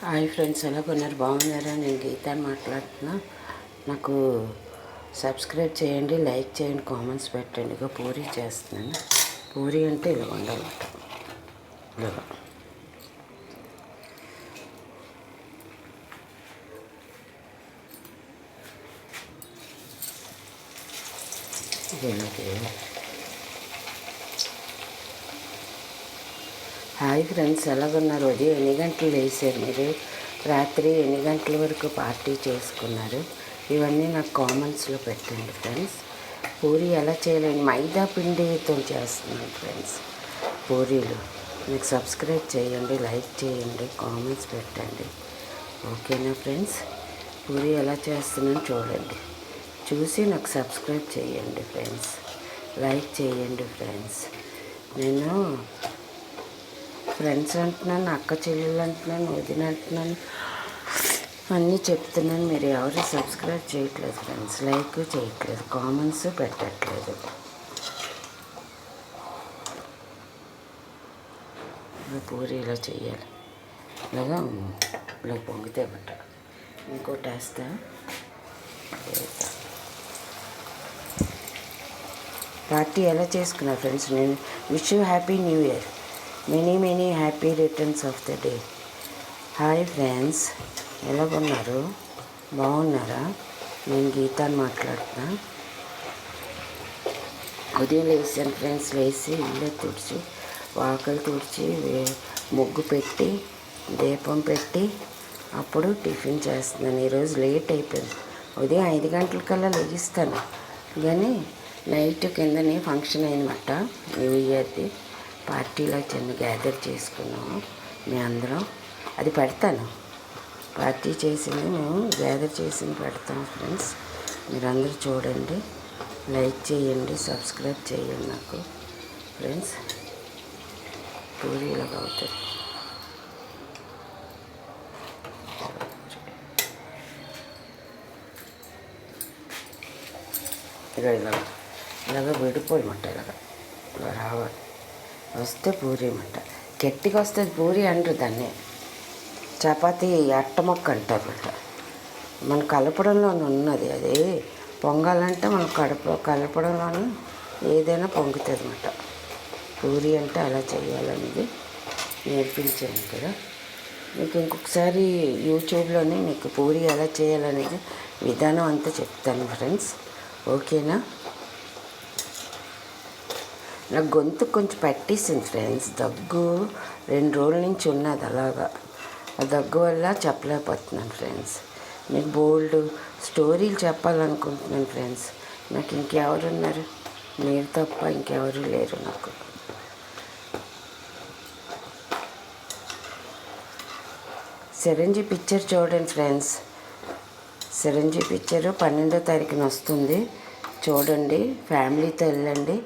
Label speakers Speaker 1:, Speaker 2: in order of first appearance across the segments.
Speaker 1: Hi friends, ఎలా కొన్నారు? బాగున్నారా? నేను గీతాన్ని మాట్లాడుతున్నా. నాకు సబ్స్క్రైబ్ చేయండి, లైక్ చేయండి, కామెంట్స్ పెట్టండి. ఇక పూరీ చేస్తున్నాను. పూరీ అంటే ఇలా ఉండాలన్నమాట. ఇలాగే హాయ్ ఫ్రెండ్స్, ఎలాగున్నారు? ఉదయం ఎన్ని గంటలు లేచారు మీరు? రాత్రి ఎన్ని గంటల వరకు పార్టీ చేసుకున్నారు? ఇవన్నీ నాకు కామెంట్స్లో పెట్టండి ఫ్రెండ్స్. పూరీ ఎలా చేయాలని మైదా పిండితో చేస్తున్నాను ఫ్రెండ్స్. పూరీలు మీకు సబ్స్క్రైబ్ చేయండి, లైక్ చేయండి, కామెంట్స్ పెట్టండి. ఓకేనా ఫ్రెండ్స్? పూరీ ఎలా చేస్తున్నాను చూడండి. చూసి నాకు సబ్స్క్రైబ్ చేయండి ఫ్రెండ్స్, లైక్ చేయండి ఫ్రెండ్స్. నేను ఫ్రెండ్స్ అంటున్నాను, అక్క చెల్లెళ్ళు అంటున్నాను, వదిన అంటున్నాను, అన్నీ చెప్తున్నాను. మీరు ఎవరు సబ్స్క్రైబ్ చేయట్లేదు ఫ్రెండ్స్, లైక్ చేయట్లేదు, కామెంట్స్ పెట్టట్లేదు. పూరి ఇలా చేయాలి. ఇలా పొంగితే బట్ట ఇంకోటి వేస్తా. పార్టీ ఎలా చేసుకున్నా ఫ్రెండ్స్? నేను wish you happy new year, many happy returns of the day. Hi friends, ఎలాగున్నారు? బాగున్నారా? నేను గీతాన్ని మాట్లాడుతున్నా. ఉదయం లేచాను ఫ్రెండ్స్. లేచి ఇల్లు తుడిచి, వాకలు తుడిచి, ముగ్గు పెట్టి, దీపం పెట్టి అప్పుడు టిఫిన్ చేస్తున్నాను. ఈరోజు లేట్ అయిపోయింది. ఉదయం 5 గంటలకల్లా లెగిస్తాను, కానీ నైట్ కిందనే ఫంక్షన్ అయిందన్నమాట. న్యూ ఇయర్ది పార్టీలో చిన్న గ్యాదర్ చేసుకున్నాము మేము అందరం. అది పెడతాను, పార్టీ చేసింది మేము గ్యాదర్ చేసింది పెడతాం ఫ్రెండ్స్. మీరందరూ చూడండి, లైక్ చేయండి, సబ్స్క్రైబ్ చేయండి నాకు ఫ్రెండ్స్. పూరీలాగా అవుతుంది. ఇలాగ విడిపోయమంట, ఇలా రావాలి. వస్తే పూరీ అంట. గట్టిగా వస్తుంది పూరీ అంటారు దాన్ని. చపాతీ అట్ట మొక్క అంటారు అంట. మన కలపడంలోనే ఉన్నది. అది పొంగాలంటే మనం కలపడంలోనే ఏదైనా పొంగుతుంది అన్నమాట. పూరీ అంటే అలా చేయాలనేది నేర్పించాను కదా. మీకు ఇంకొకసారి యూట్యూబ్లోనే మీకు పూరీ ఎలా చేయాలనేది విధానం అంతా చెప్తాను ఫ్రెండ్స్. ఓకేనా? నాకు గొంతు కొంచెం పట్టేసింది ఫ్రెండ్స్. దగ్గు 2 రోజుల నుంచి ఉన్నది అలాగా. ఆ దగ్గు వల్ల చెప్పలేకపోతున్నాను ఫ్రెండ్స్. మీకు బోల్డ్ స్టోరీలు చెప్పాలనుకుంటున్నాను ఫ్రెండ్స్. నాకు ఇంకెవరున్నారు? మీరు తప్ప ఇంకెవరు లేరు నాకు. చిరంజీవి పిక్చర్ చూడండి ఫ్రెండ్స్. చిరంజీవి పిక్చరు 12వ తారీఖున వస్తుంది, చూడండి. ఫ్యామిలీతో వెళ్ళండి,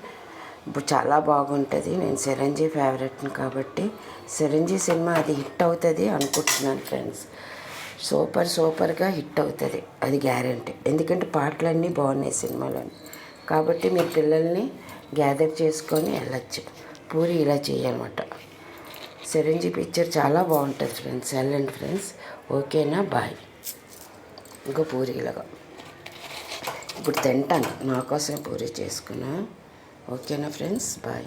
Speaker 1: ఇప్పుడు చాలా బాగుంటుంది. నేను చిరంజీవి ఫేవరెట్ని కాబట్టి చిరంజీవి సినిమా అది హిట్ అవుతుంది అనుకుంటున్నాను ఫ్రెండ్స్. సూపర్గా హిట్ అవుతుంది, అది గ్యారెంటీ. ఎందుకంటే పాటలన్నీ బాగున్నాయి సినిమాలోని. కాబట్టి మీరు పిల్లల్ని గ్యాదర్ చేసుకొని వెళ్ళచ్చు. పూరి ఇలా చేయాలన్నమాట. చిరంజీవి పిక్చర్ చాలా బాగుంటుంది ఫ్రెండ్స్, వెళ్ళండి ఫ్రెండ్స్. ఓకేనా? బాయ్. ఇంకో పూరి ఇలాగా ఇప్పుడు తింటాను, నా కోసం పూరి చేసుకున్నా. ఓకేనా ఫ్రెండ్స్? బాయ్.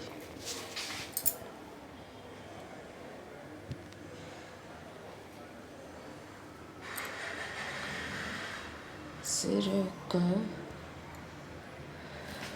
Speaker 1: సిరక